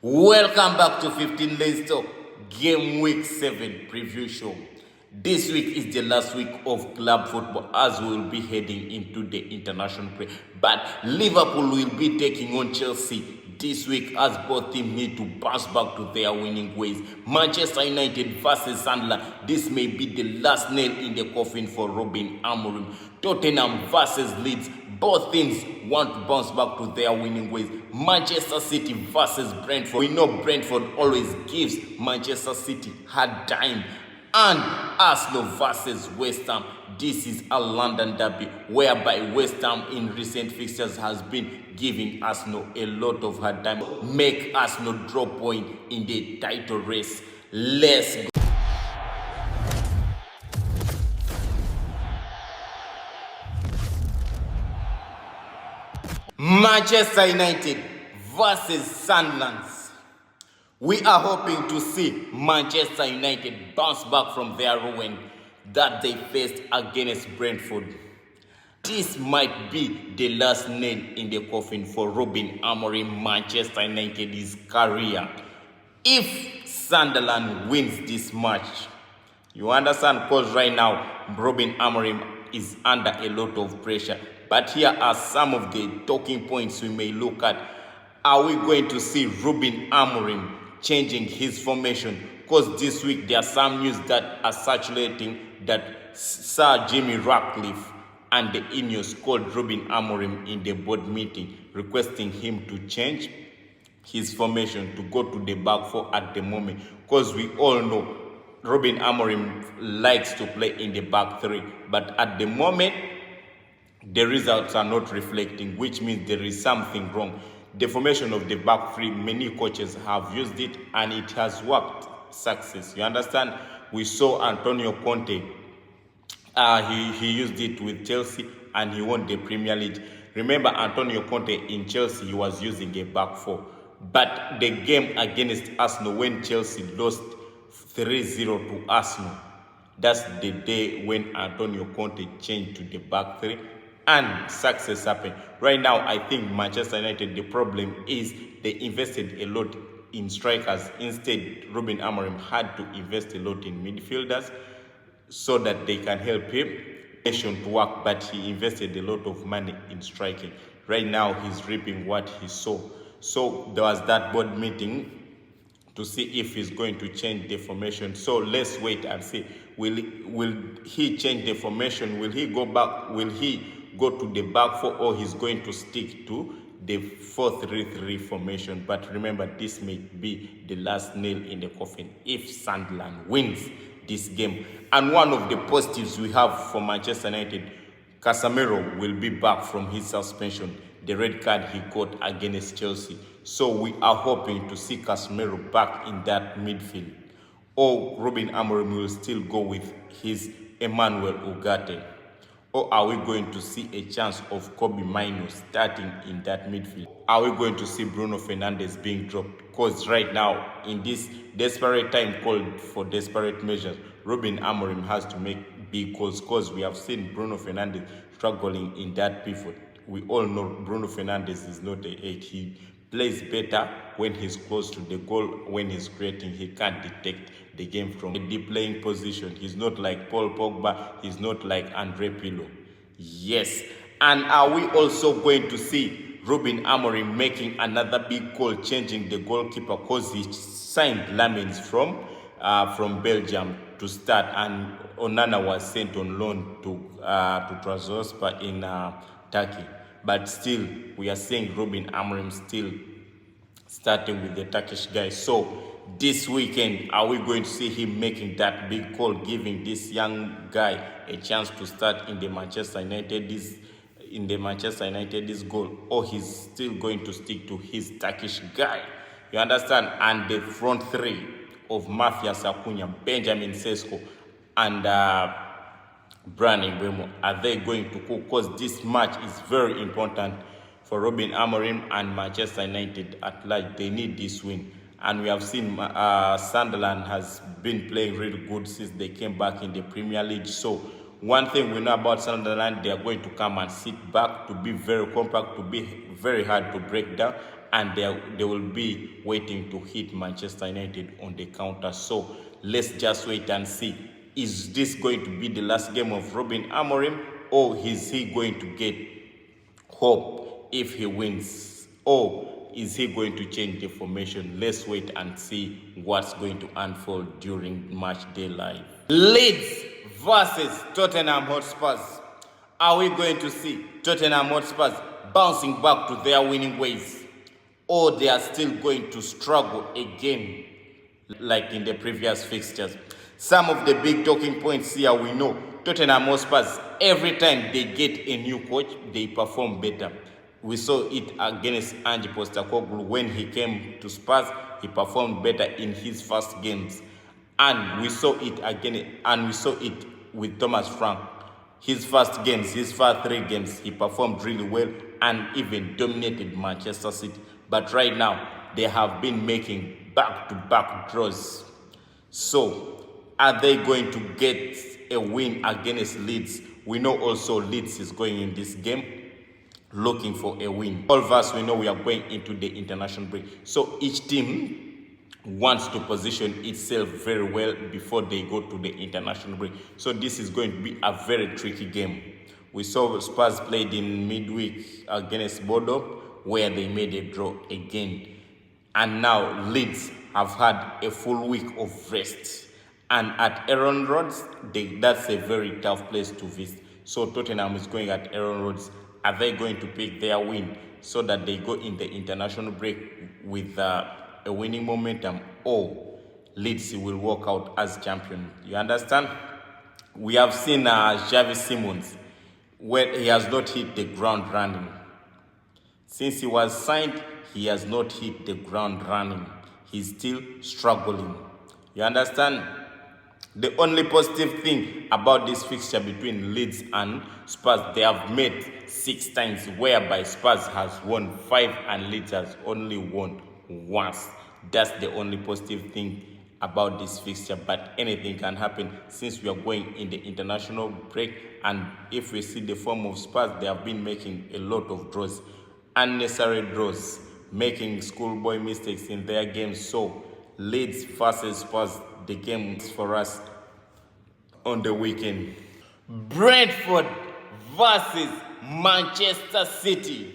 Welcome back to 15 Days Talk, Game Week 7 preview show. This week is the last week of club football as we will be heading into the international break. But Liverpool will be taking on Chelsea this week as both teams need to bounce back to their winning ways. Manchester United versus Sunderland. This may be the last nail in the coffin for Ruben Amorim. Tottenham versus Leeds. Both teams want to bounce back to their winning ways. Manchester City versus Brentford. We know Brentford always gives Manchester City hard time. And Arsenal versus West Ham. This is a London derby whereby West Ham in recent fixtures has been giving Arsenal a lot of hard time. Make Arsenal drop point in the title race. Let's go. Manchester United versus Sunderland. We are hoping to see Manchester United bounce back from their ruin that they faced against Brentford. This might be the last nail in the coffin for Ruben Amorim Manchester United's career. If Sunderland wins this match, you understand, because right now Ruben Amorim is under a lot of pressure. But here are some of the talking points we may look at. Are we going to see Ruben Amorim changing his formation? Because this week there are some news that are circulating that Sir Jimmy Ratcliffe and the Ineos called Ruben Amorim in the board meeting, requesting him to change his formation to go to the back four at the moment. Because we all know Ruben Amorim likes to play in the back three, but at the moment the results are not reflecting, which means there is something wrong. The formation of the back three, many coaches have used it and it has worked success. You understand? We saw Antonio Conte. He used it with Chelsea and he won the Premier League. Remember, Antonio Conte in Chelsea, he was using a back four. But the game against Arsenal, when Chelsea lost 3-0 to Arsenal, that's the day when Antonio Conte changed to the back three and success happened. Right now, I think Manchester United, the problem is they invested a lot in strikers. Instead, Ruben Amorim had to invest a lot in midfielders so that they can help him to work, but he invested a lot of money in striking. Right now, he's reaping what he sowed. So there was that board meeting to see if he's going to change the formation. So let's wait and see. Will he change the formation? Will he go back? Will he go to the back four, or he's going to stick to the 4-3-3 formation? But remember, this may be the last nail in the coffin if Sunderland wins this game. And one of the positives we have for Manchester United, Casemiro will be back from his suspension, the red card he got against Chelsea. So we are hoping to see Casemiro back in that midfield. Or Ruben Amorim will still go with his Emmanuel Ugarte. Or are we going to see a chance of Kobe Mino starting in that midfield? Are we going to see Bruno Fernandes being dropped? Because right now, in this desperate time called for desperate measures, Ruben Amorim has to make big goals, because we have seen Bruno Fernandes struggling in that pivot. We all know Bruno Fernandes is not an 8. He plays better when he's close to the goal. When he's creating, he can't detect the game from a deep playing position. He's not like Paul Pogba. He's not like Andre Pirlo. Yes. And are we also going to see Ruben Amorim making another big call, changing the goalkeeper, because he signed Lamens from Belgium to start, and Onana was sent on loan to Trabzonspor in Turkey. But still, we are seeing Ruben Amorim still starting with the Turkish guys. So this weekend, are we going to see him making that big call, giving this young guy a chance to start in the Manchester United's goal, or he's still going to stick to his Turkish guy? You understand? And the front three of Mafia Sakunya, Benjamin Sesko, and Brani Mbeumo, are they going to cook? Because this match is very important for Ruben Amorim and Manchester United at large. They need this win. And we have seen Sunderland has been playing really good since they came back in the Premier League. So one thing we know about Sunderland, they are going to come and sit back, to be very compact, to be very hard to break down. and they will be waiting to hit Manchester United on the counter. So let's just wait and see. Is this going to be the last game of Ruben Amorim, or is he going to get hope if he wins? Or is he going to change the formation? Let's wait and see what's going to unfold during match day live. Leeds versus Tottenham Hotspurs. Are we going to see Tottenham Hotspurs bouncing back to their winning ways, or they are still going to struggle again like in the previous fixtures? Some of the big talking points here, we know Tottenham Hotspurs, every time they get a new coach, they perform better. We saw it against Ange Postecoglou when he came to Spurs. He performed better in his first games, and we saw it again, and we saw it with Thomas Frank. His first 3 games, he performed really well and even dominated Manchester City. But right now, they have been making back-to-back draws. So, are they going to get a win against Leeds? We know also Leeds is going in this game looking for a win. All of us, we know we are going into the international break. So each team wants to position itself very well before they go to the international break. So this is going to be a very tricky game. We saw Spurs played in midweek against Bordeaux, where they made a draw again. And now Leeds have had a full week of rest. And at Aaron Rodgers, that's a very tough place to visit. So Tottenham is going at Aaron Rodgers. Are they going to pick their win so that they go in the international break with a winning momentum, or Leeds will walk out as champion? You understand? We have seen GW7, where he has not hit the ground running. Since he was signed, he has not hit the ground running. He's still struggling. You understand? The only positive thing about this fixture between Leeds and Spurs, they have met 6 times, whereby Spurs has won 5 and Leeds has only won once. That's the only positive thing about this fixture, but anything can happen since we are going in the international break. And if we see the form of Spurs, they have been making a lot of draws, unnecessary draws, making schoolboy mistakes in their games. So Leeds versus Spurs, the game is for us on the weekend. Brentford versus Manchester City.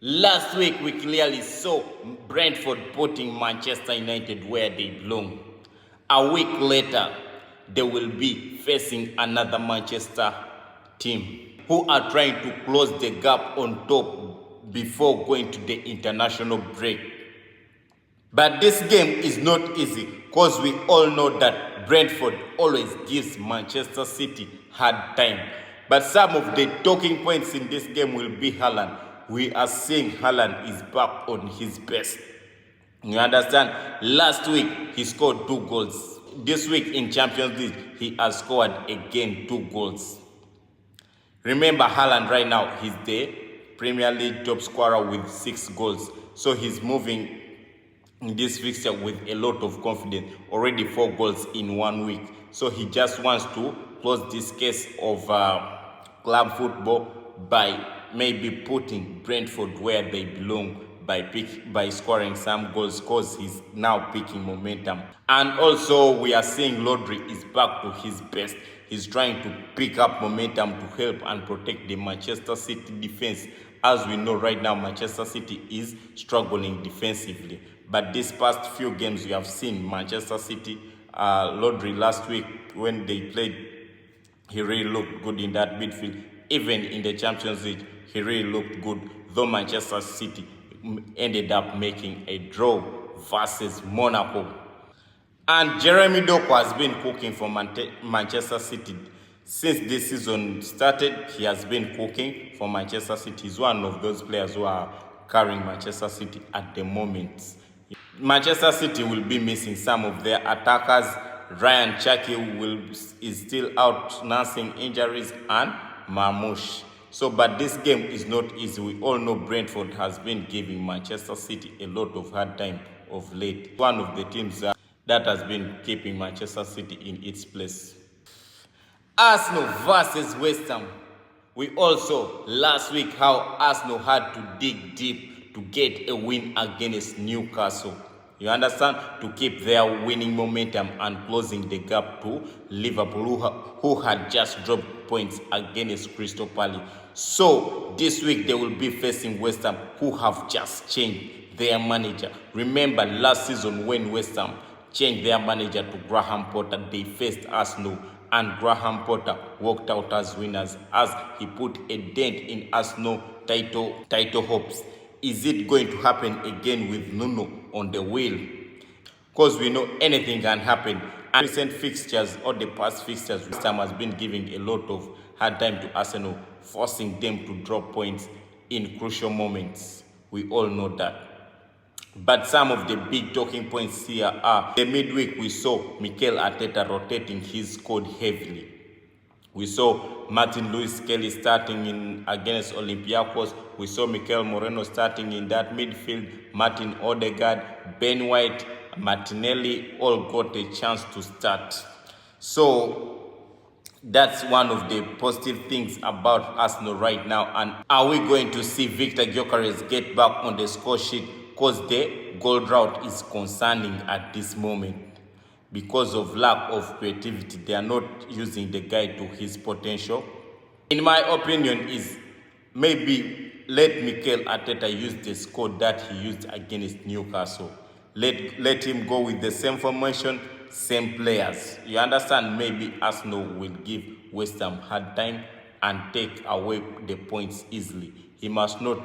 Last week we clearly saw Brentford putting Manchester United where they belong. A week later, they will be facing another Manchester team who are trying to close the gap on top before going to the international break. But this game is not easy, because we all know that Brentford always gives Manchester City hard time. But some of the talking points in this game will be Haaland. We are seeing Haaland is back on his best. You understand? Last week, he scored 2 goals. This week in Champions League, he has scored again 2 goals. Remember, Haaland right now, he's the Premier League top scorer with 6 goals. So he's moving in this fixture with a lot of confidence, already 4 goals in 1 week. So he just wants to close this case of club football by maybe putting Brentford where they belong by scoring some goals, because he's now picking momentum. And also we are seeing Rodri is back to his best. He's trying to pick up momentum to help and protect the Manchester City defense. As we know right now, Manchester City is struggling defensively. But these past few games, we have seen Manchester City, Rodri last week when they played, he really looked good in that midfield. Even in the Champions League, he really looked good, though Manchester City ended up making a draw versus Monaco. And Jeremy Doku has been cooking for Manchester City. Since this season started, he has been cooking for Manchester City. He's one of those players who are carrying Manchester City at the moment. Manchester City will be missing some of their attackers. Ryan Cherki is still out nursing injuries, and Marmoush. So, but this game is not easy. We all know Brentford has been giving Manchester City a lot of hard time of late. One of the teams that has been keeping Manchester City in its place. Arsenal versus West Ham. We also last week how Arsenal had to dig deep to get a win against Newcastle. You understand? To keep their winning momentum and closing the gap to Liverpool, who had just dropped points against Crystal Palace. So this week they will be facing West Ham, who have just changed their manager. Remember last season when West Ham changed their manager to Graham Potter, they faced Arsenal, and Graham Potter walked out as winners as he put a dent in Arsenal title hopes. Is it going to happen again with Nuno on the wheel? Because we know anything can happen. And recent fixtures or the past fixtures, West Ham has been giving a lot of hard time to Arsenal, forcing them to drop points in crucial moments. We all know that. But some of the big talking points here are the midweek we saw Mikel Arteta rotating his squad heavily. We saw Martin Lewis Kelly starting in against Olympiacos. We saw Mikel Moreno starting in that midfield. Martin Odegaard, Ben White, Martinelli all got a chance to start. So that's one of the positive things about Arsenal right now. And are we going to see Victor Gyökeres get back on the score sheet? Because the goal drought is concerning at this moment. Because of lack of creativity, they are not using the guy to his potential. In my opinion, is maybe let Mikel Arteta use the squad that he used against Newcastle. Let him go with the same formation, same players. You understand? Maybe Arsenal will give West Ham hard time and take away the points easily. He must not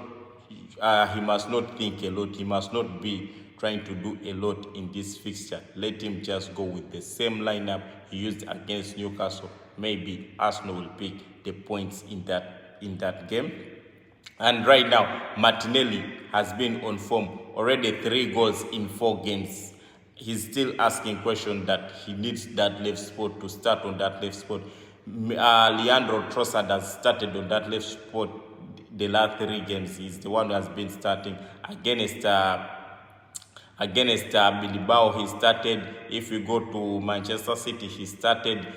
think a lot. He must not be trying to do a lot in this fixture. Let him just go with the same lineup he used against Newcastle. Maybe Arsenal will pick the points in that game. And right now, Martinelli has been on form. Already 3 goals in 4 games. He's still asking questions that he needs that left spot to start on that left spot. Leandro Trossard has started on that left spot the last 3 games. He's the one who has been starting against Bilbao. He started. If we go to Manchester City, he started.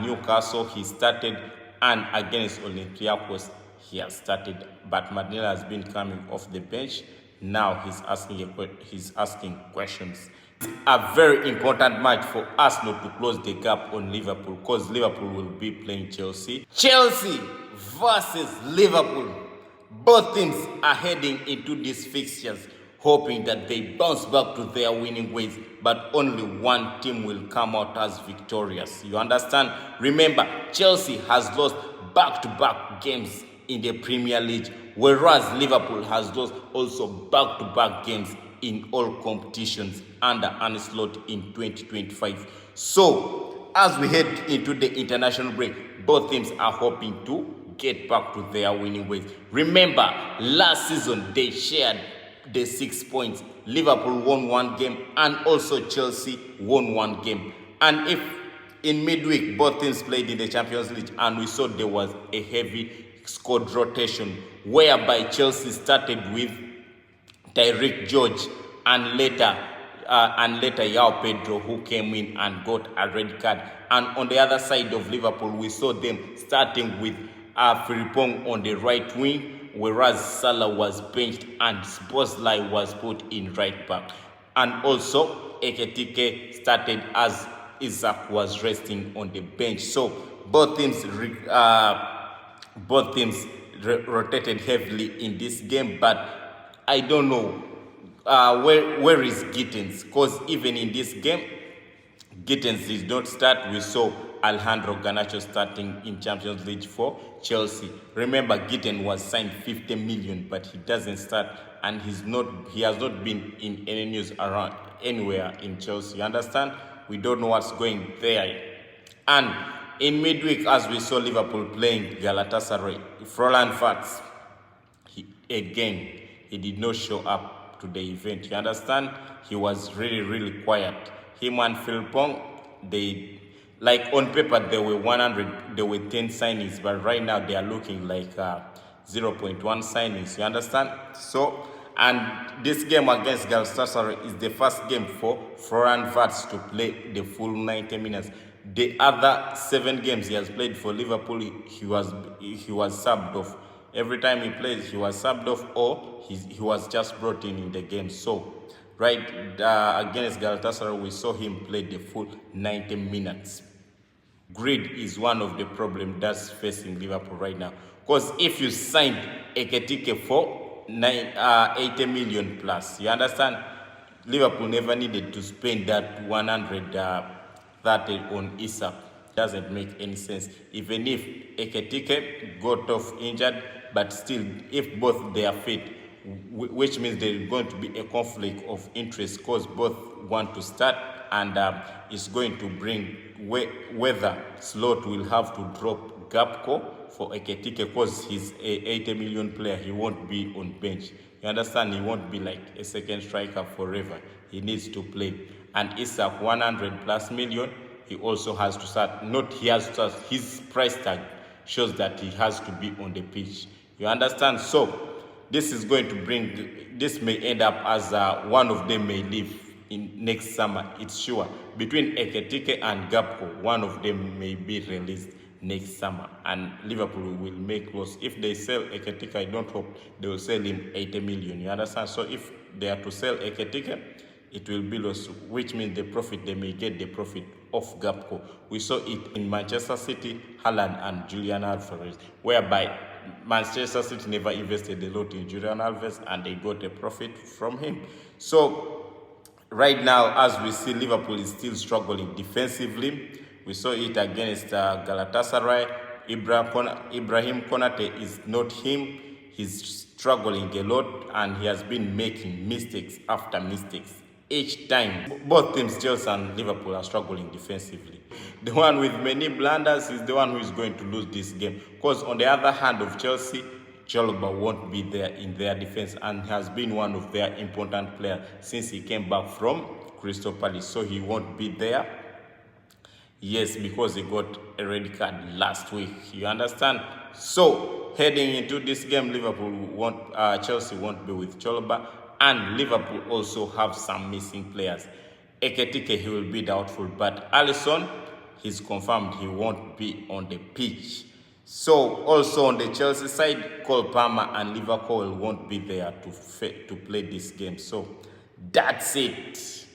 Newcastle, he started, and against Olympiacos, he has started. But Martinelli has been coming off the bench. Now he's asking questions. It's a very important match for Arsenal to close the gap on Liverpool, because Liverpool will be playing Chelsea. Chelsea versus Liverpool. Both teams are heading into these fixtures hoping that they bounce back to their winning ways, but only one team will come out as victorious. You understand? Remember, Chelsea has lost back-to-back games in the Premier League, whereas Liverpool has lost also back-to-back games in all competitions under Arne Slot in 2025. So, as we head into the international break, both teams are hoping to get back to their winning ways. Remember, last season they shared the 6 points. Liverpool won 1 game and also Chelsea won 1 game. And if in midweek both teams played in the Champions League, and we saw there was a heavy squad rotation whereby Chelsea started with Tyreek George and later João Pedro, who came in and got a red card. And on the other side of Liverpool, we saw them starting with Frimpong on the right wing, whereas Salah was benched and Szoboszlai was put in right back. And also Ekitike started as Isaac was resting on the bench. So both teams rotated heavily in this game, but I don't know where is Gittins, because even in this game Gittins did not start. We saw Alejandro Garnacho starting in Champions League for Chelsea. Remember, Gittins was signed 50 million, but he doesn't start, and he has not been in any news around anywhere in Chelsea. You understand? We don't know what's going there. And in midweek, as we saw Liverpool playing Galatasaray, Froland Fats, he did not show up to the event. You understand? He was really quiet. Him and Frimpong, like on paper there were 10 signings, but right now they are looking like 0.1 signings. You understand? So, and this game against Galatasaray is the first game for Florian Wirtz to play the full 90 minutes. The other 7 games he has played for Liverpool, he was subbed off. Every time he plays, he was subbed off or he was just brought in the game. So, right against Galatasaray, we saw him play the full 90 minutes. Greed is one of the problems that's facing Liverpool right now. Because if you signed Eketike for 80 million plus, you understand? Liverpool never needed to spend that 130 on Isak. Doesn't make any sense. Even if Eketike got off injured, but still, if both they are fit, which means there is going to be a conflict of interest because both want to start, and it's going to bring whether Slot will have to drop Gapco for Eketike because he's a 80 million player. He won't be on bench. You understand? He won't be like a second striker forever. He needs to play. And Isak 100 plus million, he also has to start. Not he has to start. His price tag shows that he has to be on the pitch. You understand? So this is going to bring, this may end up as one of them may leave in next summer. It's sure. Between Eketike and Gapco, one of them may be released next summer, and Liverpool will make loss. If they sell Eketike, I don't hope they will sell him 80 million. You understand? So if they are to sell Eketike, it will be loss, which means the profit, they may get the profit of Gapco. We saw it in Manchester City, Haaland and Julian Alvarez, whereby Manchester City never invested a lot in Julian Alvarez and they got a profit from him. So right now, as we see, Liverpool is still struggling defensively. We saw it against Galatasaray. Ibrahim Konate is not him. He's struggling a lot and he has been making mistakes after mistakes. Each time, both teams, Chelsea and Liverpool, are struggling defensively. The one with many blunders is the one who is going to lose this game. Because on the other hand of Chelsea, Chalobah won't be there in their defense and has been one of their important players since he came back from Crystal Palace. So he won't be there. Yes, because he got a red card last week. You understand? So heading into this game, Chelsea won't be with Chalobah. And Liverpool also have some missing players. Eketike, he will be doubtful, but Alisson, he's confirmed he won't be on the pitch. So also on the Chelsea side, Cole Palmer and Liverpool won't be there to play this game. So that's it.